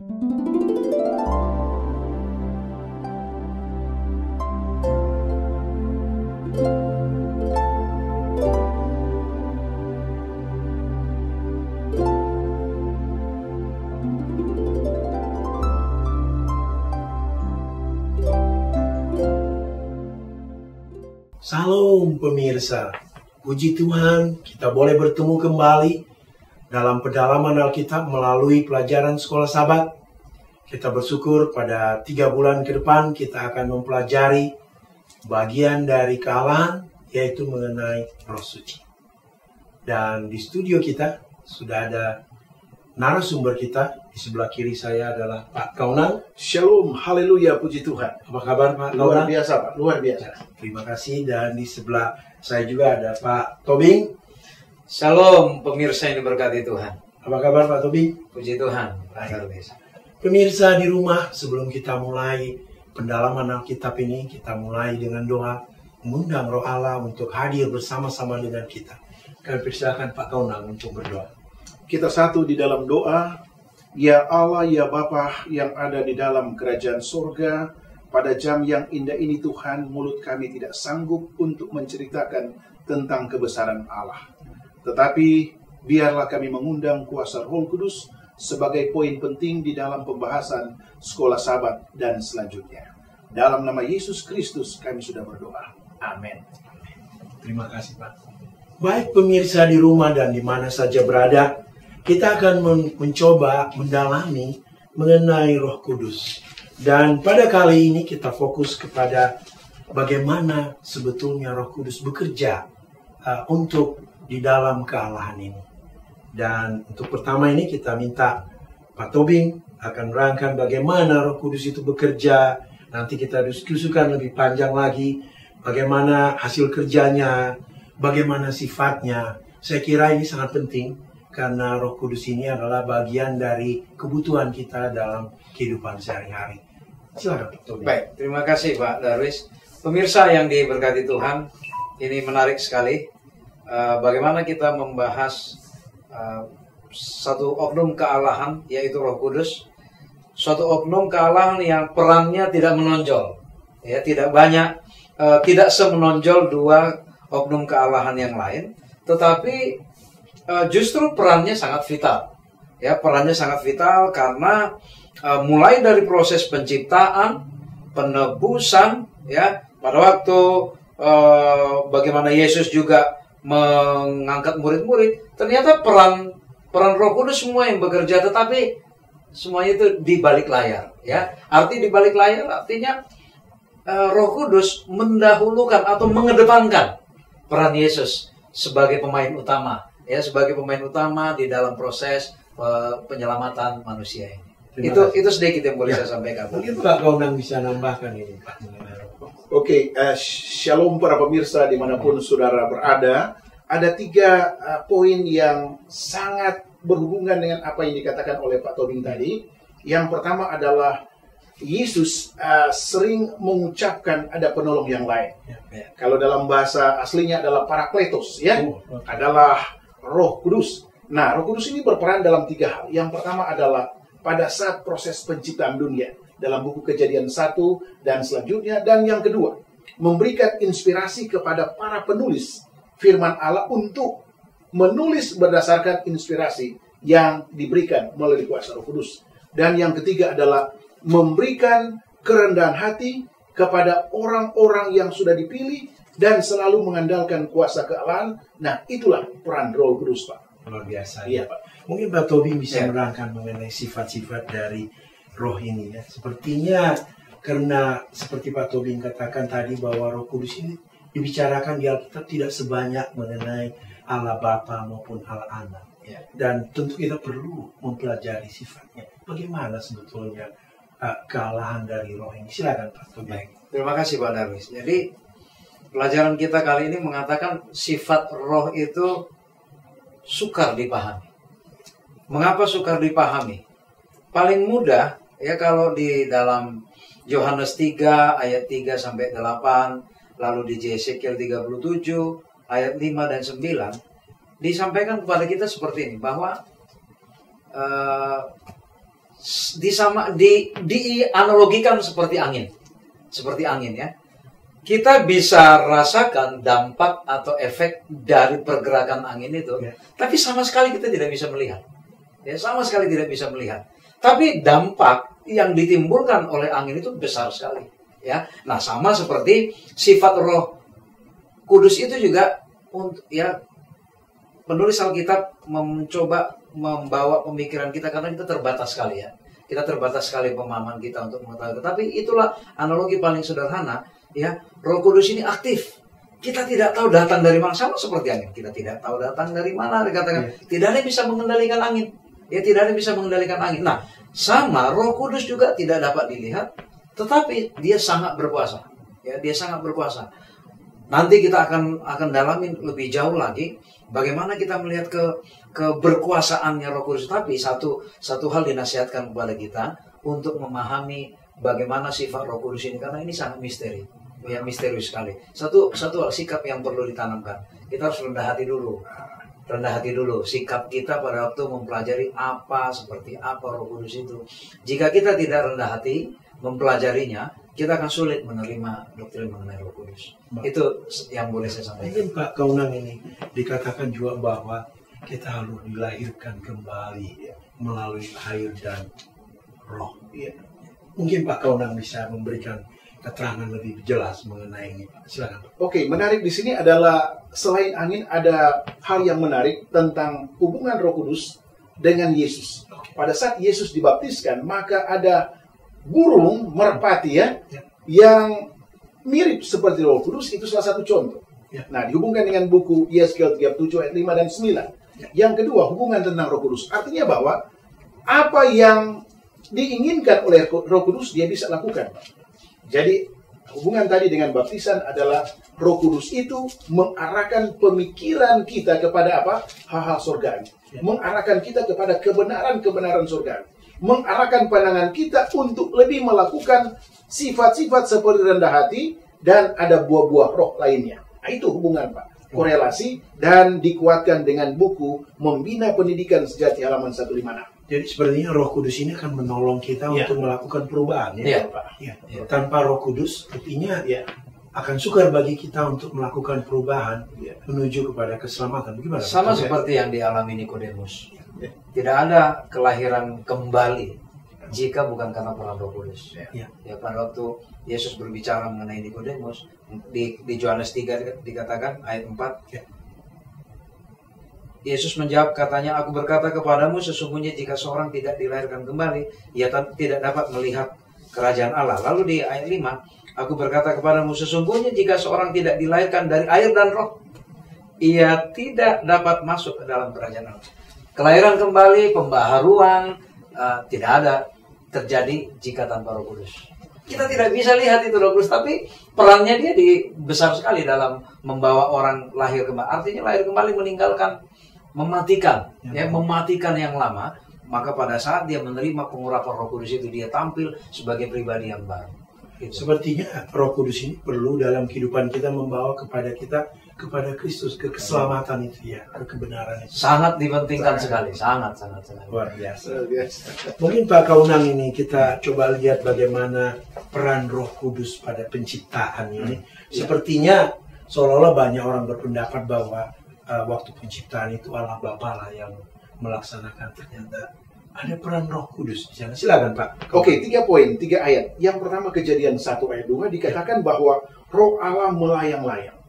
Salam pemirsa, puji Tuhan kita boleh bertemu kembali dalam pendalaman Alkitab melalui pelajaran Sekolah Sabat. Kita bersyukur pada 3 bulan ke depan kita akan mempelajari bagian dari kealahan, yaitu mengenai Roh Suci. Dan di studio kita sudah ada narasumber kita. Di sebelah kiri saya adalah Pak Kaunang. Shalom, haleluya, puji Tuhan. Apa kabar Pak Kaunang? Luar biasa Pak, luar biasa. Terima kasih. Dan di sebelah saya juga ada Pak Tobing. Shalom pemirsa yang diberkati Tuhan. Apa kabar Pak Tobing? Puji Tuhan. Luar biasa. Pemirsa di rumah, sebelum kita mulai pendalaman Alkitab ini, kita mulai dengan doa, mengundang Roh Allah untuk hadir bersama-sama dengan kita. Kami persilakan Pak Kaunang untuk berdoa. Kita satu di dalam doa. Ya Allah, ya Bapa yang ada di dalam kerajaan surga, pada jam yang indah ini Tuhan, mulut kami tidak sanggup untuk menceritakan tentang kebesaran Allah. Tetapi biarlah kami mengundang kuasa Roh Kudus sebagai poin penting di dalam pembahasan Sekolah Sabat dan selanjutnya. Dalam nama Yesus Kristus kami sudah berdoa. Amin. Terima kasih Pak. Baik pemirsa di rumah dan di mana saja berada, kita akan mencoba mendalami mengenai Roh Kudus. Dan pada kali ini kita fokus kepada bagaimana sebetulnya Roh Kudus bekerja untuk di dalam kealahan ini. Dan untuk pertama ini kita minta Pak Tobing akan merangkan bagaimana Roh Kudus itu bekerja. Nanti kita diskusikan lebih panjang lagi bagaimana hasil kerjanya, bagaimana sifatnya. Saya kira ini sangat penting karena Roh Kudus ini adalah bagian dari kebutuhan kita dalam kehidupan sehari-hari. Silakan Pak Tobing. Baik, terima kasih Pak Darwis. Pemirsa yang diberkati Tuhan, ini menarik sekali. Bagaimana kita membahas satu oknum kealahan, yaitu Roh Kudus. Suatu oknum kealahan yang perannya tidak menonjol, ya, tidak banyak, tidak semenonjol dua oknum kealahan yang lain, tetapi justru perannya sangat vital. Ya, perannya sangat vital karena mulai dari proses penciptaan, penebusan, ya, pada waktu bagaimana Yesus juga mengangkat murid-murid, ternyata peran Roh Kudus semua yang bekerja, tetapi semuanya itu di balik layar, ya. Arti di balik layar artinya Roh Kudus mendahulukan atau mengedepankan peran Yesus sebagai pemain utama, ya, sebagai pemain utama di dalam proses penyelamatan manusia ini. Itu sedikit yang boleh saya sampaikan. Mungkin Pak Kaunang bisa nambahkan ini Pak. Oke, shalom para pemirsa dimanapun saudara berada. Ada 3 poin yang sangat berhubungan dengan apa yang dikatakan oleh Pak Tobing tadi. Yang pertama adalah Yesus sering mengucapkan ada penolong yang lain. Kalau dalam bahasa aslinya adalah Parakletos, ya, adalah Roh Kudus. Nah, Roh Kudus ini berperan dalam 3 hal. Yang pertama adalah pada saat proses penciptaan dunia dalam buku Kejadian 1 dan selanjutnya. Dan yang kedua, memberikan inspirasi kepada para penulis firman Allah untuk menulis berdasarkan inspirasi yang diberikan melalui kuasa Roh Kudus. Dan yang ketiga adalah memberikan kerendahan hati kepada orang-orang yang sudah dipilih dan selalu mengandalkan kuasa kealahan. Nah, itulah peran Roh Kudus, Pak. Luar biasa. Iya, Pak. Mungkin Pak Tobing bisa menerangkan mengenai sifat-sifat dari roh ini, ya. Sepertinya karena seperti Pak Tobing katakan tadi bahwa Roh Kudus ini dibicarakan di Alkitab tidak sebanyak mengenai Allah Bapa maupun Allah Anak. Ya. Dan tentu kita perlu mempelajari sifatnya. Bagaimana sebetulnya kealahan dari roh ini? Silakan Pak Tobing. Terima kasih Pak Darwis. Jadi pelajaran kita kali ini mengatakan sifat roh itu sukar dipahami. Mengapa sukar dipahami? Paling mudah ya kalau di dalam Yohanes 3 ayat 3 sampai 8, lalu di Yesekiel 37 ayat 5 dan 9 disampaikan kepada kita seperti ini, bahwa dianalogikan seperti angin. Seperti angin ya. Kita bisa rasakan dampak atau efek dari pergerakan angin itu, tapi sama sekali kita tidak bisa melihat. Ya, sama sekali tidak bisa melihat. Tapi dampak yang ditimbulkan oleh angin itu besar sekali. Ya, nah sama seperti sifat Roh Kudus itu juga, ya, penulis Alkitab mencoba membawa pemikiran kita karena kita terbatas sekali ya. Kita terbatas sekali pemahaman kita untuk mengetahui. Tapi itulah analogi paling sederhana. Ya, Roh Kudus ini aktif. Kita tidak tahu datang dari mana, sama seperti angin. Kita tidak tahu datang dari mana. Dikatakan tidak ada yang bisa mengendalikan angin. Ya, tidak ada yang bisa mengendalikan angin. Nah, sama Roh Kudus juga tidak dapat dilihat, tetapi dia sangat berkuasa. Ya, dia sangat berkuasa. Nanti kita akan dalamin lebih jauh lagi bagaimana kita melihat keberkuasaannya Roh Kudus. Tapi satu hal dinasihatkan kepada kita untuk memahami bagaimana sifat Roh Kudus ini, karena ini sangat misteri. Ya, misterius sekali. Satu sikap yang perlu ditanamkan. Kita harus rendah hati dulu. Rendah hati dulu. Sikap kita pada waktu mempelajari seperti apa Roh Kudus itu. Jika kita tidak rendah hati mempelajarinya, kita akan sulit menerima doktrin mengenai Roh Kudus. Itu yang boleh saya sampaikan. Mungkin Pak Kaunang ini dikatakan juga bahwa kita harus dilahirkan kembali melalui air dan roh. Mungkin Pak Kaunang bisa memberikan keterangan lebih jelas mengenai ini, Pak. Silakan, Pak. Oke, menarik di sini adalah selain angin ada hal yang menarik tentang hubungan Roh Kudus dengan Yesus. Pada saat Yesus dibaptiskan, maka ada burung merpati yang mirip seperti Roh Kudus. Itu salah satu contoh. Nah, dihubungkan dengan buku Yeskel 37 ayat 5 dan 9. Yang kedua, hubungan tentang Roh Kudus. Artinya bahwa apa yang diinginkan oleh Roh Kudus dia bisa lakukan. Jadi hubungan tadi dengan baptisan adalah Roh Kudus itu mengarahkan pemikiran kita kepada apa? Hal-hal surgawi. Mengarahkan kita kepada kebenaran-kebenaran surgawi. Mengarahkan pandangan kita untuk lebih melakukan sifat-sifat seperti rendah hati dan ada buah-buah roh lainnya. Nah, itu hubungan, Pak. Korelasi dan dikuatkan dengan buku Membina Pendidikan Sejati halaman 156. Jadi sepertinya Roh Kudus ini akan menolong kita untuk melakukan perubahan, Pak. Tanpa Roh Kudus, artinya akan sukar bagi kita untuk melakukan perubahan menuju kepada keselamatan. Bagaimana? Sama seperti yang dialami Nikodemus. Tidak ada kelahiran kembali jika bukan karena peran Roh Kudus. Ya, pada waktu Yesus berbicara mengenai Nikodemus di Yohanes 3 dikatakan ayat 4. Yesus menjawab, katanya, aku berkata kepadamu, sesungguhnya jika seorang tidak dilahirkan kembali, ia tidak dapat melihat kerajaan Allah. Lalu di ayat 5, aku berkata kepadamu, sesungguhnya jika seorang tidak dilahirkan dari air dan roh, ia tidak dapat masuk ke dalam kerajaan Allah. Kelahiran kembali, pembaharuan, tidak ada terjadi jika tanpa Roh Kudus. Kita tidak bisa lihat itu Roh Kudus, tapi perannya dia besar sekali dalam membawa orang lahir kembali. Artinya lahir kembali meninggalkan, mematikan yang lama, maka pada saat dia menerima pengurapan Roh Kudus itu, dia tampil sebagai pribadi yang baru. Gitu. Sepertinya Roh Kudus ini perlu dalam kehidupan kita membawa kepada Kristus, ke keselamatan itu ke kebenaran itu. Sangat dipentingkan sekali, sangat. Luar biasa. Mungkin Pak Kaunang ini kita coba lihat bagaimana peran Roh Kudus pada penciptaan ini. Sepertinya seolah-olah banyak orang berpendapat bahwa waktu penciptaan itu Allah Bapa lah yang melaksanakan. Ternyata ada peran Roh Kudus di sana. Silakan, Pak. Oke, 3 poin, 3 ayat. Yang pertama Kejadian 1 ayat 2 dikatakan bahwa Roh Allah melayang-layang.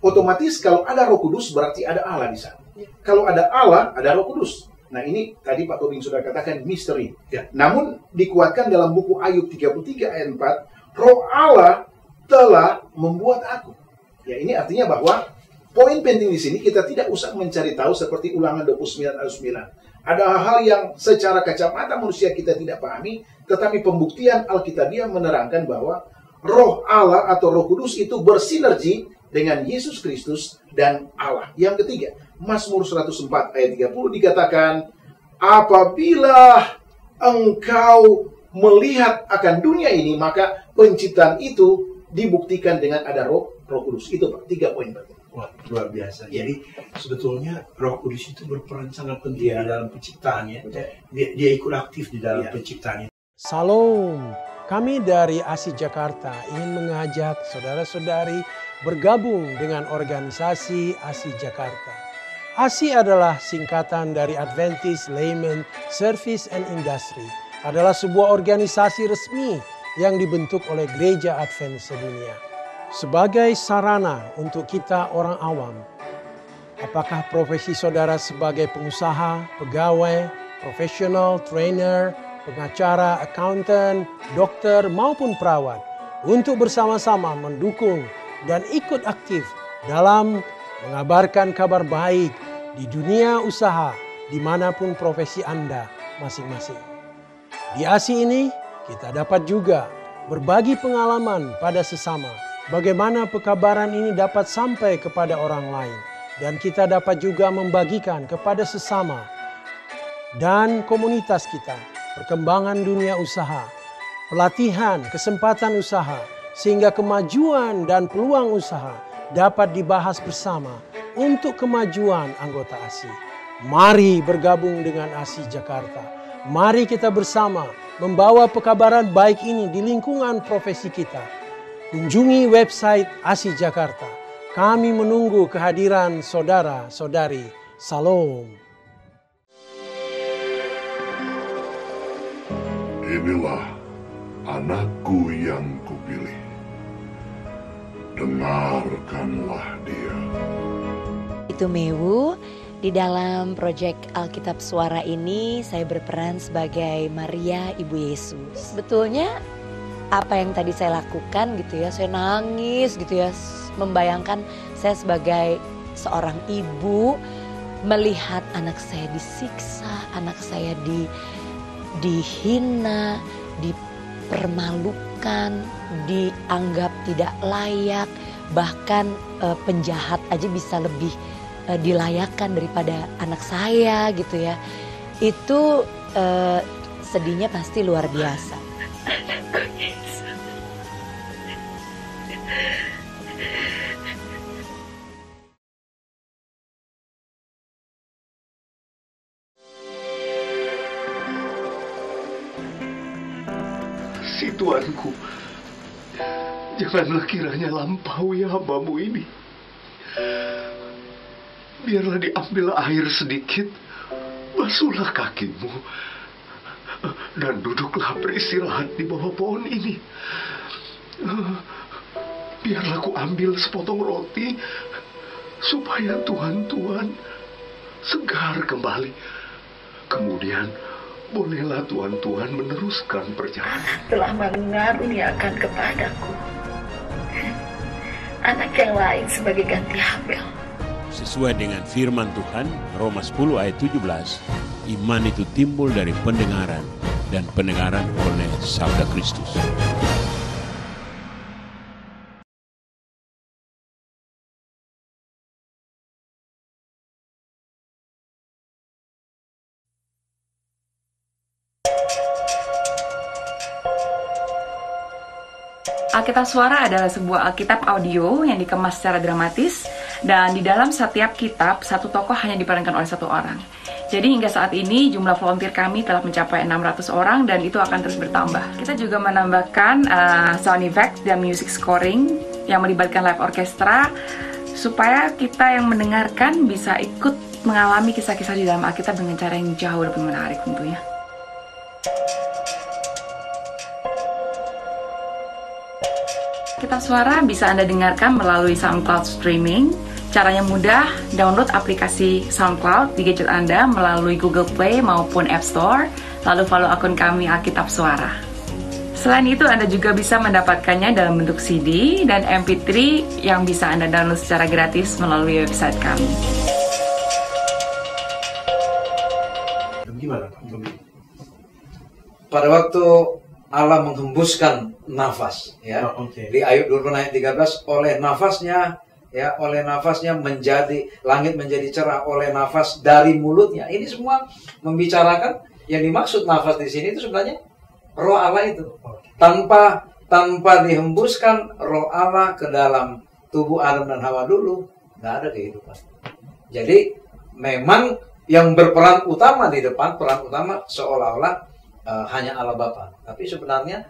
Otomatis kalau ada Roh Kudus berarti ada Allah di sana. Kalau ada Allah, ada Roh Kudus. Nah, ini tadi Pak Tobing sudah katakan misteri. Namun dikuatkan dalam buku Ayub 33 ayat 4, Roh Allah telah membuat aku. Ya, ini artinya bahwa poin penting di sini kita tidak usah mencari tahu seperti Ulangan 29 ayat 9. Ada hal-hal yang secara kacamata manusia kita tidak pahami, tetapi pembuktian Alkitabiah menerangkan bahwa Roh Allah atau Roh Kudus itu bersinergi dengan Yesus Kristus dan Allah. Yang ketiga, Mazmur 104 ayat 30 dikatakan, apabila engkau melihat akan dunia ini, maka penciptaan itu dibuktikan dengan ada Roh Kudus. Itu Pak, 3 poin penting. Wah, luar biasa. Jadi sebetulnya Roh Kudus itu berperan sangat penting di dalam penciptaan ya. Dia ikut aktif di dalam penciptaan. Salam, kami dari ASI Jakarta ingin mengajak saudara-saudari bergabung dengan organisasi ASI Jakarta. ASI adalah singkatan dari Adventist Layman Service and Industry. Adalah sebuah organisasi resmi yang dibentuk oleh Gereja Advent Sedunia. Sebagai sarana untuk kita orang awam, apakah profesi saudara sebagai pengusaha, pegawai, profesional, trainer, pengacara, accountant, dokter maupun perawat, untuk bersama-sama mendukung dan ikut aktif dalam mengabarkan kabar baik di dunia usaha dimanapun profesi Anda masing-masing. Di ASI ini kita dapat juga berbagi pengalaman pada sesama. Bagaimana pekabaran ini dapat sampai kepada orang lain. Dan kita dapat juga membagikan kepada sesama dan komunitas kita. Perkembangan dunia usaha, pelatihan, kesempatan usaha. Sehingga kemajuan dan peluang usaha dapat dibahas bersama untuk kemajuan anggota ASI. Mari bergabung dengan ASI Jakarta. Mari kita bersama membawa pekabaran baik ini di lingkungan profesi kita. Kunjungi website ASI Jakarta. Kami menunggu kehadiran saudara-saudari. Salam. Inilah anakku yang kupilih. Dengarkanlah dia. Itu Mewu. Di dalam proyek Alkitab Suara ini saya berperan sebagai Maria Ibu Yesus. Sebetulnya apa yang tadi saya lakukan gitu ya, saya nangis gitu ya, membayangkan saya sebagai seorang ibu melihat anak saya disiksa, anak saya dihina, dipermalukan, dianggap tidak layak, bahkan penjahat aja bisa lebih dilayakkan daripada anak saya gitu ya. Itu sedihnya pasti luar biasa. Si Tuanku, janganlah kiranya lampaui hambamu ini. Biarlah diambil air sedikit, basuhlah kakimu, dan duduklah beristirahat di bawah pohon ini. Biarlah ku ambil sepotong roti, supaya Tuhan segar kembali. Kemudian bolehlah Tuhan meneruskan perjalanan. Telah mengaruniakan kepadaku anak yang lain sebagai ganti Habel. Sesuai dengan firman Tuhan, Roma 10 ayat 17, iman itu timbul dari pendengaran, dan pendengaran oleh sabda Kristus. Alkitab Suara adalah sebuah Alkitab audio yang dikemas secara dramatis, dan di dalam setiap kitab, satu tokoh hanya diperankan oleh satu orang. Jadi hingga saat ini jumlah volunteer kami telah mencapai 600 orang dan itu akan terus bertambah. Kita juga menambahkan sound effect dan music scoring yang melibatkan live orchestra supaya kita yang mendengarkan bisa ikut mengalami kisah-kisah di dalam Alkitab dengan cara yang jauh lebih menarik tentunya. Alkitab Suara bisa Anda dengarkan melalui SoundCloud streaming. Caranya mudah, download aplikasi SoundCloud di gadget Anda melalui Google Play maupun App Store, lalu follow akun kami Alkitab Suara. Selain itu, Anda juga bisa mendapatkannya dalam bentuk CD dan MP3 yang bisa Anda download secara gratis melalui website kami. Gimana Pak? Pada waktu Allah menghembuskan nafas, ya, di Ayub 20 ayat 13, oleh nafasnya menjadi langit menjadi cerah, oleh nafas dari mulutnya. Ini semua membicarakan yang dimaksud nafas di sini itu sebenarnya Roh Allah itu. Tanpa dihembuskan Roh Allah ke dalam tubuh Adam dan Hawa dulu, nggak ada kehidupan. Jadi memang yang berperan utama di depan, peran utama seolah-olah hanya Allah Bapa. Tapi sebenarnya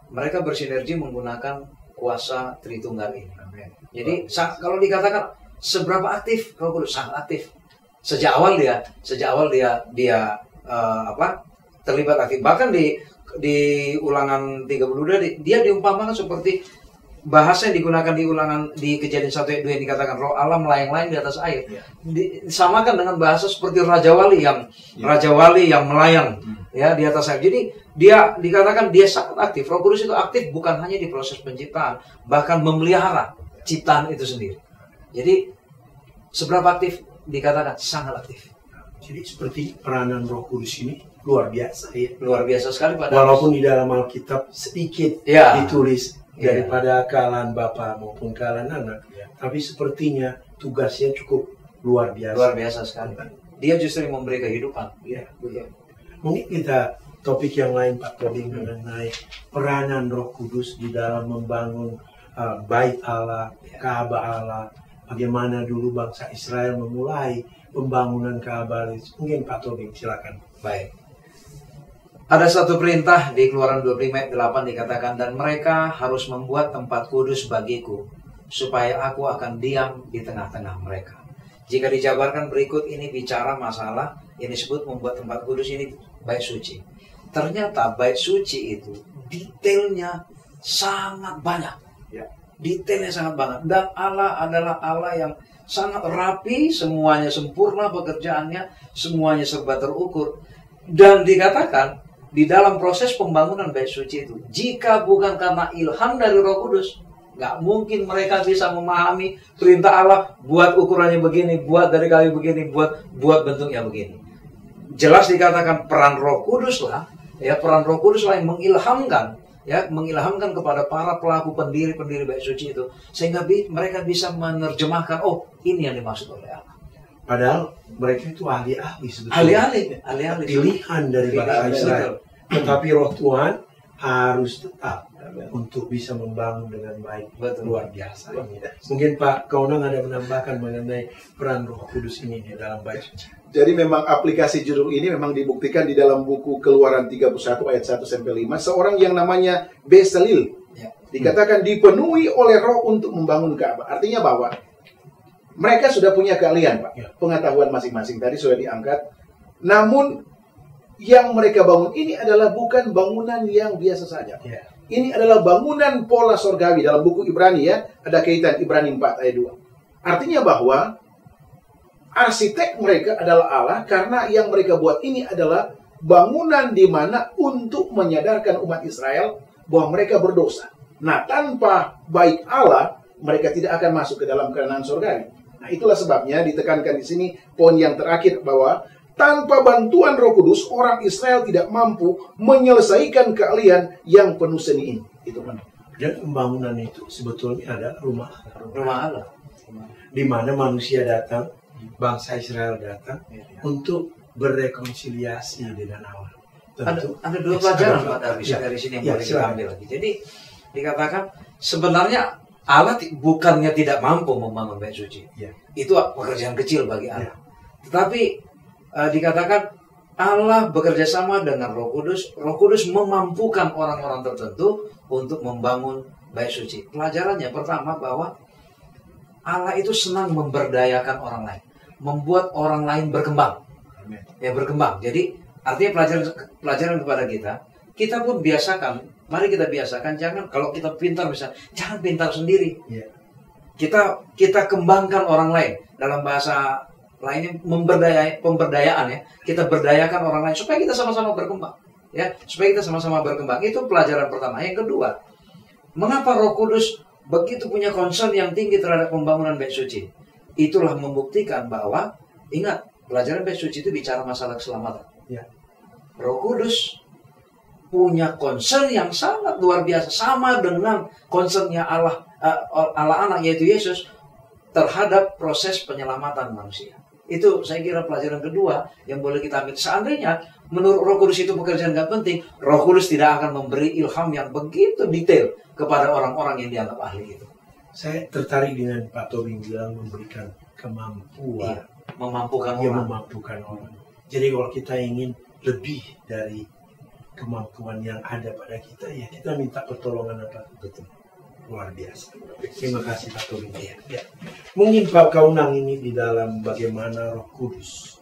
mereka bersinergi menggunakan kuasa Tritunggal ini. Jadi kalau dikatakan seberapa aktif Roh Kudus, sangat aktif. Sejak awal dia terlibat aktif. Bahkan di Ulangan 32 dia diumpamakan seperti bahasa yang digunakan di Kejadian 1 ayat 2 yang dikatakan Roh Allah melayang-layang di atas air. Disamakan dengan bahasa seperti Raja Wali yang melayang ya di atas air. Jadi dia dikatakan dia sangat aktif. Roh Kudus itu aktif bukan hanya di proses penciptaan, bahkan memelihara ciptaan itu sendiri. Jadi seberapa aktif dikatakan sangat aktif. Jadi seperti peranan Roh Kudus ini luar biasa ya. Luar biasa sekali walaupun di dalam Alkitab sedikit ditulis daripada kalangan Bapa maupun kalangan anak. Tapi sepertinya tugasnya cukup luar biasa. Luar biasa sekali. Dia justru memberi kehidupan. Ya, betul. Mungkin kita topik yang lain Pak Tobing mengenai peranan Roh Kudus di dalam membangun bait Allah, Ka'bah Allah. Bagaimana dulu bangsa Israel memulai pembangunan Ka'bah. Mungkin Pak Tobing silakan. Baik. Ada satu perintah di Keluaran 25 ayat 8 dikatakan, dan mereka harus membuat tempat kudus bagiku, supaya aku akan diam di tengah-tengah mereka. Jika dijabarkan berikut ini bicara masalah, ini disebut membuat tempat kudus ini bait suci. Ternyata bait suci itu detailnya sangat banyak. Detailnya sangat banyak. Dan Allah adalah Allah yang sangat rapi, semuanya sempurna pekerjaannya, semuanya serba terukur. Dan dikatakan, di dalam proses pembangunan bait suci itu, jika bukan karena ilham dari Roh Kudus, nggak mungkin mereka bisa memahami perintah Allah, buat ukurannya begini, buat dari kayu begini, buat bentuknya begini. Jelas dikatakan peran Roh Kudus lah, peran Roh Kudus lah yang menginilhamkan kepada para pelaku pendiri bait suci itu, sehingga mereka bisa menerjemahkan, oh ini yang dimaksud oleh Allah. Padahal mereka itu ahli-ahli sebetulnya. Ahli-ahli. Pilihan dari bangsa Israel. Tetapi Roh Tuhan harus tetap untuk bisa membangun dengan baik. Luar biasa. Mungkin Pak Kaunang ada menambahkan mengenai peran Roh Kudus ini di dalam bait suci. Jadi memang aplikasi judul ini memang dibuktikan di dalam buku Keluaran 31 ayat 1-5. Seorang yang namanya Bezalel dikatakan dipenuhi oleh Roh untuk membangun Ka'bah. Artinya bahwa mereka sudah punya keahlian, Pak. Pengetahuan masing-masing tadi sudah diangkat. Namun yang mereka bangun ini adalah bukan bangunan yang biasa saja. Ini adalah bangunan pola sorgawi. Dalam buku Ibrani ada kaitan Ibrani 4 ayat 2. Artinya bahwa arsitek mereka adalah Allah, karena yang mereka buat ini adalah bangunan di mana untuk menyadarkan umat Israel bahwa mereka berdosa. Nah, tanpa baik Allah, mereka tidak akan masuk ke dalam kerenaan sorgawi. Nah, itulah sebabnya ditekankan di sini poin yang terakhir bahwa tanpa bantuan Roh Kudus, orang Israel tidak mampu menyelesaikan keahlian yang penuh seni ini. Itu kan. Dan pembangunan itu sebetulnya adalah rumah Allah. Di mana manusia datang, bangsa Israel datang untuk berrekonsiliasi dengan Allah. Ada dua pelajaran Pak Darwis dari sini yang boleh kita ambil lagi. Jadi dikatakan sebenarnya Allah bukannya tidak mampu membangun bait suci. Itu pekerjaan kecil bagi Allah. Tetapi dikatakan Allah bekerja sama dengan Roh Kudus. Roh Kudus memampukan orang-orang tertentu untuk membangun bait suci. Pelajarannya pertama bahwa Allah itu senang memberdayakan orang lain, membuat orang lain berkembang. Berkembang. Jadi artinya pelajaran kepada kita pun biasakan. Mari kita biasakan, jangan kalau kita pintar misalnya, jangan pintar sendiri. Kita kembangkan orang lain. Dalam bahasa lainnya pemberdayaan Kita berdayakan orang lain supaya kita sama-sama berkembang. Supaya kita sama-sama berkembang. Itu pelajaran pertama. Yang kedua, mengapa Roh Kudus begitu punya concern yang tinggi terhadap pembangunan bait suci? Itulah membuktikan bahwa, ingat, pelajaran bait suci itu bicara masalah keselamatan. Roh Kudus punya concern yang sangat luar biasa, sama dengan concernnya Allah anak yaitu Yesus terhadap proses penyelamatan manusia. Itu saya kira pelajaran kedua yang boleh kita ambil. Seandainya menurut Roh Kudus itu pekerjaan nggak penting, Roh Kudus tidak akan memberi ilham yang begitu detail kepada orang-orang yang dianggap ahli itu. Saya tertarik dengan Pak Tobing bilang memberikan kemampuan memampukan yang orang. memampukan orang. Jadi kalau kita ingin lebih dari kemampuan yang ada pada kita, ya kita minta pertolongan apa? Betul. Luar biasa. Terima kasih Pak Tobing. Ya. Mungkin Pak Kaunang ini di dalam bagaimana Roh Kudus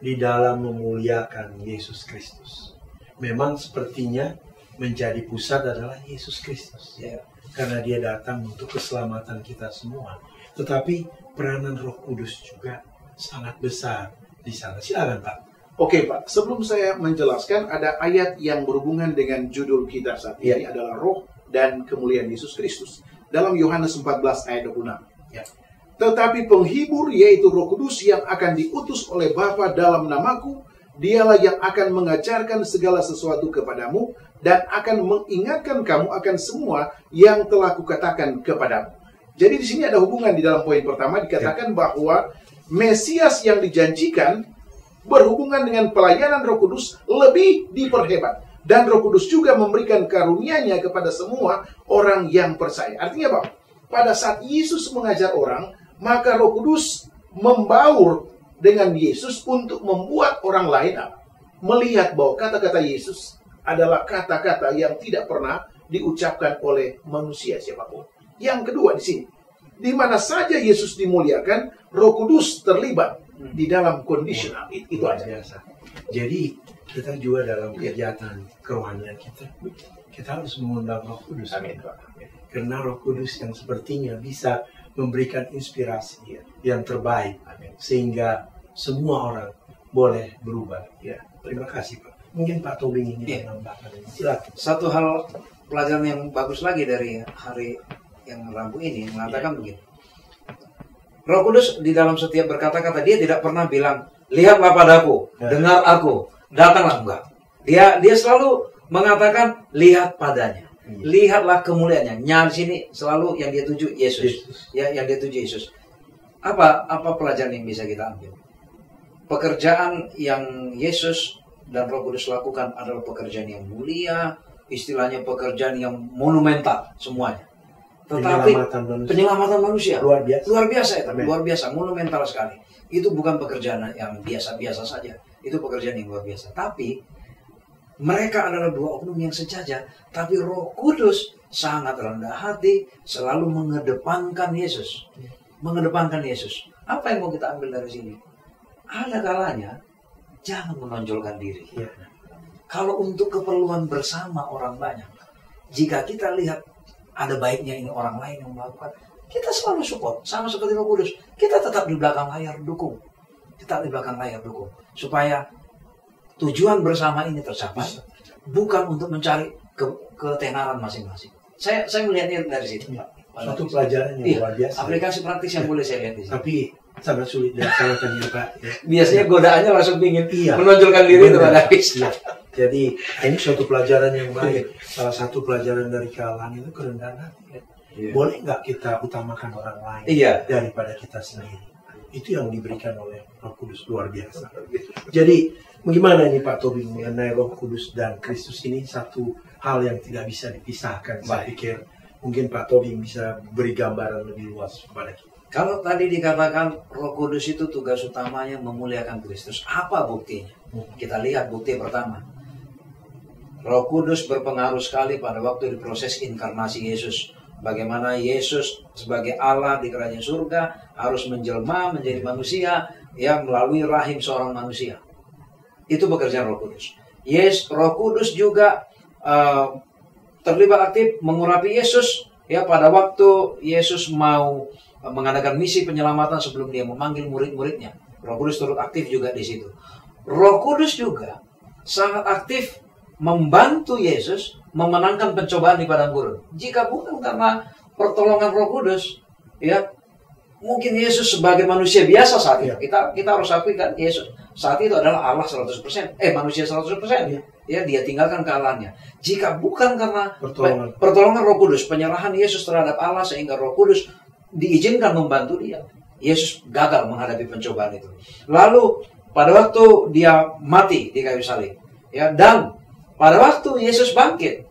di dalam memuliakan Yesus Kristus. Memang sepertinya menjadi pusat adalah Yesus Kristus. Ya. Karena dia datang untuk keselamatan kita semua. Tetapi peranan Roh Kudus juga sangat besar di sana. Silakan Pak. Oke Pak, sebelum saya menjelaskan, ada ayat yang berhubungan dengan judul kita saat ini adalah Roh dan kemuliaan Yesus Kristus. Dalam Yohanes 14 ayat 26. Ya. Tetapi penghibur yaitu Roh Kudus yang akan diutus oleh Bapa dalam namaku, dialah yang akan mengajarkan segala sesuatu kepadamu dan akan mengingatkan kamu akan semua yang telah kukatakan kepadamu. Jadi di sini ada hubungan di dalam poin pertama dikatakan bahwa Mesias yang dijanjikan berhubungan dengan pelayanan Roh Kudus lebih diperhebat. Dan Roh Kudus juga memberikan karunia-Nya kepada semua orang yang percaya. Artinya apa? Pada saat Yesus mengajar orang, maka Roh Kudus membaur dengan Yesus untuk membuat orang lain melihat bahwa kata-kata Yesus adalah kata-kata yang tidak pernah diucapkan oleh manusia siapapun. Yang kedua di sini, di mana saja Yesus dimuliakan, Roh Kudus terlibat di dalam conditional. Itu aja. Jadi kita juga dalam kegiatan kerohanian kita harus mengundang Roh Kudus. Amin. Karena Roh Kudus yang sepertinya bisa memberikan inspirasi yang terbaik, sehingga semua orang boleh berubah. Ya, terima kasih Pak. Mungkin Pak Tobing ini menambahkan. Silakan. Satu hal pelajaran yang bagus lagi dari hari yang Rabu ini mengatakan begini. Roh Kudus di dalam setiap berkata-kata dia tidak pernah bilang, lihatlah padaku, dengar aku, datanglah, enggak. Dia selalu mengatakan lihat padanya, lihatlah kemuliaannya. Di sini selalu yang dia tuju Yesus, ya, yang dia tuju Yesus. Apa pelajaran yang bisa kita ambil? Pekerjaan yang Yesus dan Roh Kudus lakukan adalah pekerjaan yang mulia, istilahnya pekerjaan yang monumental semuanya. Tetapi penyelamatan manusia luar biasa itu, luar biasa, monumental sekali. Itu bukan pekerjaan yang biasa-biasa saja. Itu pekerjaan yang luar biasa. Tapi mereka adalah dua oknum yang sejajar. Tapi Roh Kudus sangat rendah hati, selalu mengedepankan Yesus. Mengedepankan Yesus. Apa yang mau kita ambil dari sini? Ada kalanya jangan menonjolkan diri. Kalau untuk keperluan bersama orang banyak, jika kita lihat ada baiknya ini orang lain yang melakukan, kita selalu support. Sama seperti Roh Kudus, kita tetap di belakang layar dukung. Tetap di belakang layar dukung. Supaya tujuan bersama ini tercapai. Bukan untuk mencari ketenaran masing-masing. Saya melihatnya dari situ. Suatu pelajaran yang luar biasa. Aplikasi praktis yang boleh saya lihat di sini. Tapi sangat sulit dilaksanakan ya Pak. Biasanya godaannya langsung ingin menonjolkan diri kepada Kristus. Jadi ini suatu pelajaran yang baik. Salah satu pelajaran dari kealahan itu kerendahan hati. Boleh nggak kita utamakan orang lain daripada kita sendiri? Itu yang diberikan oleh Roh Kudus, luar biasa. Jadi bagaimana ini Pak Tobing mengenai Roh Kudus dan Kristus ini satu hal yang tidak bisa dipisahkan. Saya pikir mungkin Pak Tobing bisa beri gambaran lebih luas kepada kita. Kalau tadi dikatakan Roh Kudus itu tugas utamanya memuliakan Kristus, apa buktinya? Kita lihat bukti pertama. Roh Kudus berpengaruh sekali pada waktu di proses inkarnasi Yesus. Bagaimana Yesus sebagai Allah di kerajaan surga harus menjelma menjadi manusia melalui rahim seorang manusia. Itu pekerjaan Roh Kudus. Roh Kudus juga terlibat aktif mengurapi Yesus pada waktu Yesus mau mengadakan misi penyelamatan sebelum dia memanggil murid-muridnya. Roh Kudus turut aktif juga di situ. Roh Kudus juga sangat aktif membantu Yesus memenangkan pencobaan di padang gurun. Jika bukan karena pertolongan Roh Kudus, mungkin Yesus sebagai manusia biasa saat itu. Kita harus akui kan Yesus saat itu adalah Allah 100%, manusia 100%. Dia tinggalkan kealahannya. Jika bukan karena pertolongan Roh Kudus, penyerahan Yesus terhadap Allah sehingga Roh Kudus diizinkan membantu dia, Yesus gagal menghadapi pencobaan itu. Lalu pada waktu dia mati di kayu salib, dan pada waktu Yesus bangkit,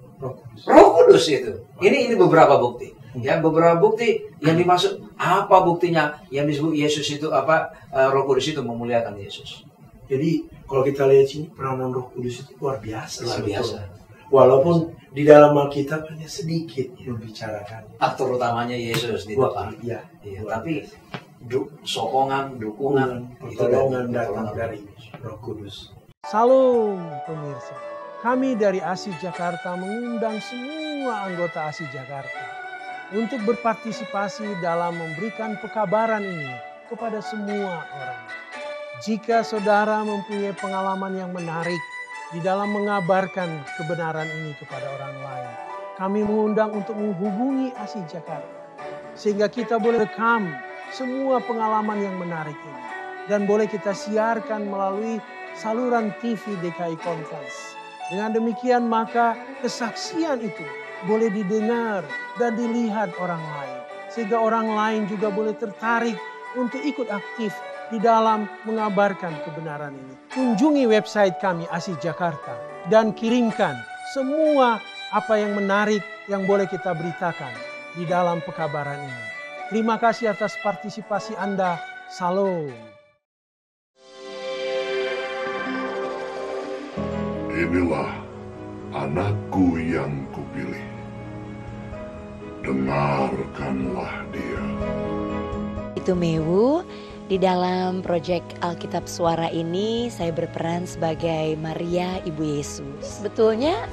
Roh Kudus itu. Ini beberapa bukti. Ya, beberapa bukti yang dimaksud, apa buktinya yang disebut Yesus itu Roh Kudus itu memuliakan Yesus. Jadi kalau kita lihat sini peranan Roh Kudus itu luar biasa. Luar biasa. Walaupun di dalam Alkitab hanya sedikit membicarakan. Aktor utamanya Yesus di depan. Iya. Tapi sokongan, dukungan, pertolongan datang dari Roh Kudus. Salam pemirsa. Kami dari ASI Jakarta mengundang semua anggota ASI Jakarta untuk berpartisipasi dalam memberikan pekabaran ini kepada semua orang. Jika saudara mempunyai pengalaman yang menarik di dalam mengabarkan kebenaran ini kepada orang lain, kami mengundang untuk menghubungi ASI Jakarta sehingga kita boleh rekam semua pengalaman yang menarik ini dan boleh kita siarkan melalui saluran TV DKI Conference. Dengan demikian maka kesaksian itu boleh didengar dan dilihat orang lain. Sehingga orang lain juga boleh tertarik untuk ikut aktif di dalam mengabarkan kebenaran ini. Kunjungi website kami ASI Jakarta dan kirimkan semua apa yang menarik yang boleh kita beritakan di dalam pekabaran ini. Terima kasih atas partisipasi Anda. Salam. Inilah anakku yang kupilih. Dengarkanlah dia. Itu Mewu. Di dalam proyek Alkitab Suara ini saya berperan sebagai Maria Ibu Yesus. Sebetulnya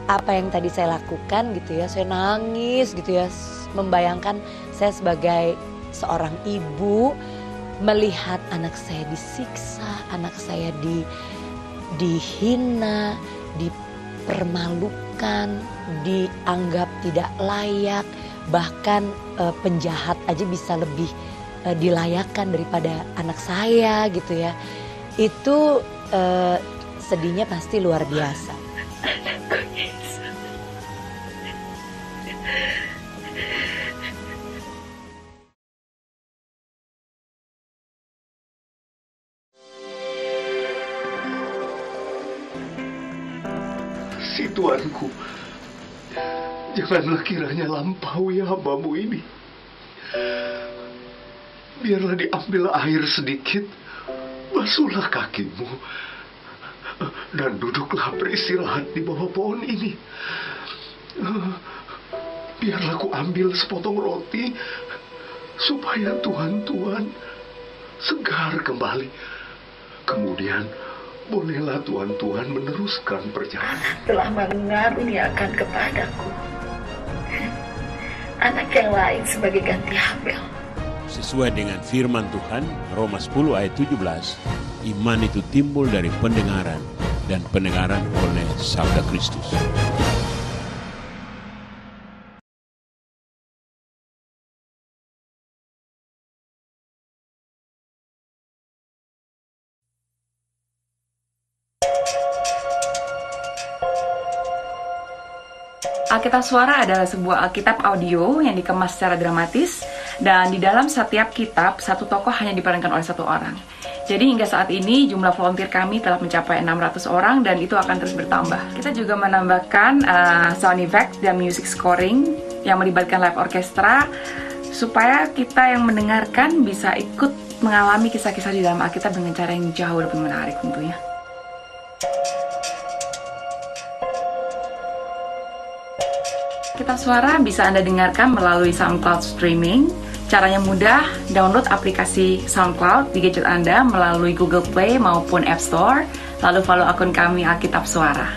apa yang tadi saya lakukan gitu ya, saya nangis gitu ya, membayangkan saya sebagai seorang ibu melihat anak saya disiksa, anak saya dihina, dipermalukan, dianggap tidak layak, bahkan penjahat aja bisa lebih dilayakkan daripada anak saya gitu ya. Itu sedihnya pasti luar biasa. Anakku Yesus. Si Tuanku, janganlah kiranya lampaui hambamu ini. Biarlah diambil air sedikit, basuhlah kakimu, dan duduklah beristirahat di bawah pohon ini. Biarlah ku ambil sepotong roti, supaya Tuhan-Tuhan segar kembali. Kemudian bolehlah Tuhan-Tuhan meneruskan perjalanan. Telah mengaruniakan kepadaku anak yang lain sebagai ganti Habel. Sesuai dengan firman Tuhan, Roma 10 ayat 17, iman itu timbul dari pendengaran dan pendengaran oleh sabda Kristus. Alkitab Suara adalah sebuah Alkitab audio yang dikemas secara dramatis, dan di dalam setiap kitab, satu tokoh hanya diperankan oleh satu orang. Jadi hingga saat ini jumlah volunteer kami telah mencapai 600 orang dan itu akan terus bertambah. Kita juga menambahkan sound effect dan music scoring yang melibatkan live orchestra supaya kita yang mendengarkan bisa ikut mengalami kisah-kisah di dalam Alkitab dengan cara yang jauh lebih menarik tentunya. Alkitab Suara bisa Anda dengarkan melalui SoundCloud streaming. Caranya mudah, download aplikasi SoundCloud di gadget Anda melalui Google Play maupun App Store, lalu follow akun kami Alkitab Suara.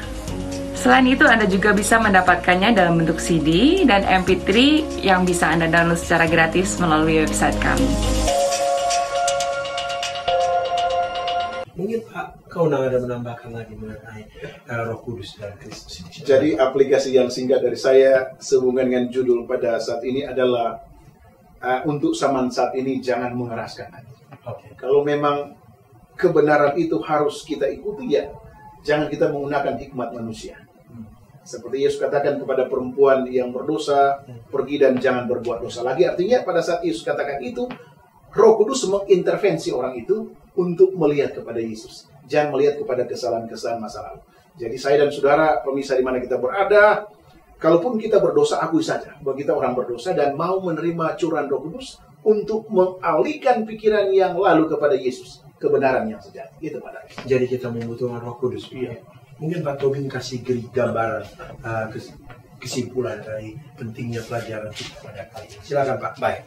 Selain itu, Anda juga bisa mendapatkannya dalam bentuk CD dan MP3 yang bisa Anda download secara gratis melalui website kami. Mungkin Pak, kau ada menambahkan lagi mengenai Roh Kudus dan Kristus. Jadi aplikasi yang singkat dari saya sehubungan dengan judul pada saat ini adalah untuk zaman saat ini jangan mengeraskan hati. Okay. Kalau memang kebenaran itu harus kita ikuti, ya jangan kita menggunakan hikmat manusia. Seperti Yesus katakan kepada perempuan yang berdosa, pergi dan jangan berbuat dosa lagi. Artinya pada saat Yesus katakan itu, Roh Kudus mengintervensi orang itu untuk melihat kepada Yesus. Jangan melihat kepada kesalahan-kesalahan masa lalu. Jadi saya dan saudara, pemirsa di mana kita berada, kalaupun kita berdosa, akui saja bahwa kita orang berdosa dan mau menerima curahan Roh Kudus untuk mengalihkan pikiran yang lalu kepada Yesus, kebenaran yang sejati. Itu Pak Daris. Jadi kita membutuhkan Roh Kudus. Iya. Mungkin Pak Tobing kasih gambaran kesimpulan dari pentingnya pelajaran kita pada kali ini. Silakan Pak. Baik.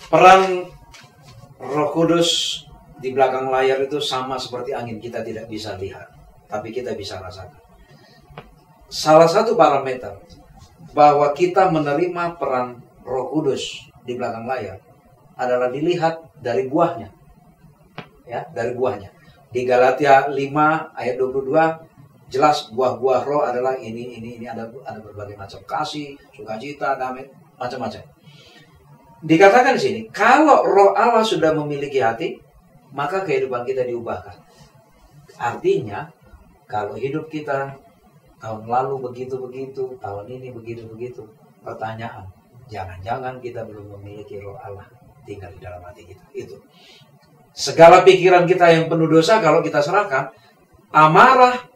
Peran Roh Kudus di belakang layar itu sama seperti angin, kita tidak bisa lihat, tapi kita bisa rasakan. Salah satu parameter bahwa kita menerima peran Roh Kudus di belakang layar adalah dilihat dari buahnya. Ya, dari buahnya. Di Galatia 5 ayat 22 jelas buah-buah roh adalah ini ada berbagai macam, kasih, sukacita, damai, macam-macam. Dikatakan di sini, kalau Roh Allah sudah memiliki hati, maka kehidupan kita diubahkan. Artinya, kalau hidup kita tahun lalu begitu-begitu, tahun ini begitu-begitu, pertanyaan, jangan-jangan kita belum memiliki Roh Allah tinggal di dalam hati kita. Itu. Segala pikiran kita yang penuh dosa, kalau kita serahkan, amarah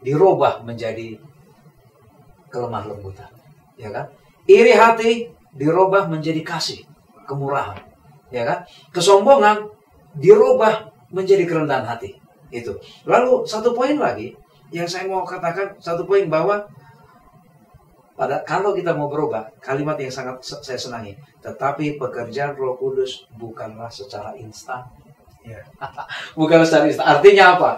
dirubah menjadi kelemah lembutan, ya kan? Iri hati dirubah menjadi kasih, kemurahan, ya kan? Kesombongan dirubah menjadi kerendahan hati. Itu. Lalu satu poin lagi yang saya mau katakan, satu poin bahwa kalau kita mau berubah, kalimat yang sangat saya senangi, tetapi pekerjaan Roh Kudus bukanlah secara instan. Ya. Bukan secara instan. Artinya apa?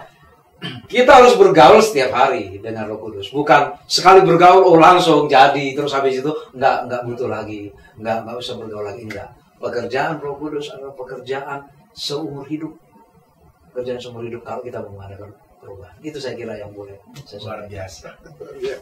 Kita harus bergaul setiap hari dengan Roh Kudus. Bukan sekali bergaul, langsung jadi, terus habis itu enggak butuh lagi, enggak usah bergaul lagi, enggak. Pekerjaan Roh Kudus adalah pekerjaan seumur hidup. Pekerjaan seumur hidup kalau kita mau mengadakan perubahan. Itu saya kira yang boleh. Luar biasa.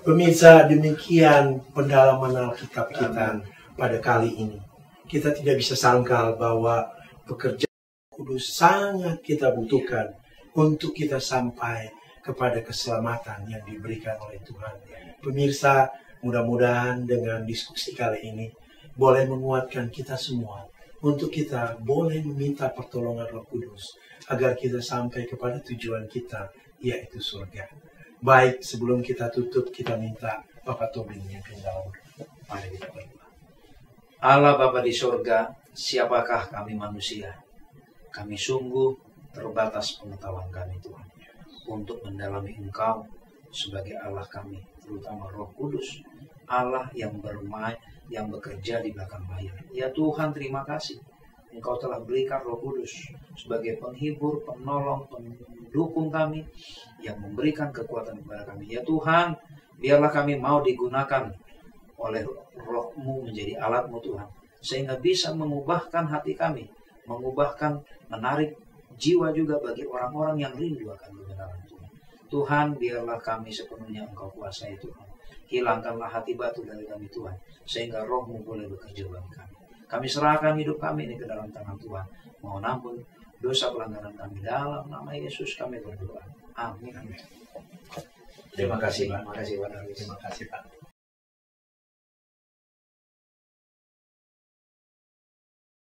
Pemirsa, demikian pendalaman Alkitab kita pada kali ini. Kita tidak bisa sangkal bahwa pekerjaan Kudus sangat kita butuhkan untuk kita sampai kepada keselamatan yang diberikan oleh Tuhan. Pemirsa, mudah-mudahan dengan diskusi kali ini boleh menguatkan kita semua untuk kita boleh meminta pertolongan Roh Kudus agar kita sampai kepada tujuan kita, yaitu surga. Baik, sebelum kita tutup, kita minta Bapak Tobing yang dalam. Mari kita berdoa. Allah Bapa di surga, siapakah kami manusia? Kami sungguh terbatas pengetahuan kami Tuhan untuk mendalami Engkau sebagai Allah kami, terutama Roh Kudus, Allah yang bermain, yang bekerja di belakang layar. Ya Tuhan, terima kasih Engkau telah berikan Roh Kudus sebagai penghibur, penolong, pendukung kami, yang memberikan kekuatan kepada kami. Ya Tuhan, biarlah kami mau digunakan oleh Roh-Mu menjadi alat-Mu Tuhan, sehingga bisa mengubahkan hati kami, menarik jiwa juga bagi orang-orang yang rindu akan kebenaran Tuhan. Tuhan, biarlah kami sepenuhnya Engkau kuasai Tuhan. Hilangkanlah hati batu dari kami Tuhan, sehingga Roh-Mu boleh bekerja bagi kami. Kami serahkan hidup kami ini ke dalam tangan Tuhan. Mohon ampun dosa pelanggaran kami, dalam nama Yesus kami berdoa. Amin. Terima kasih Pak. Terima kasih Pak.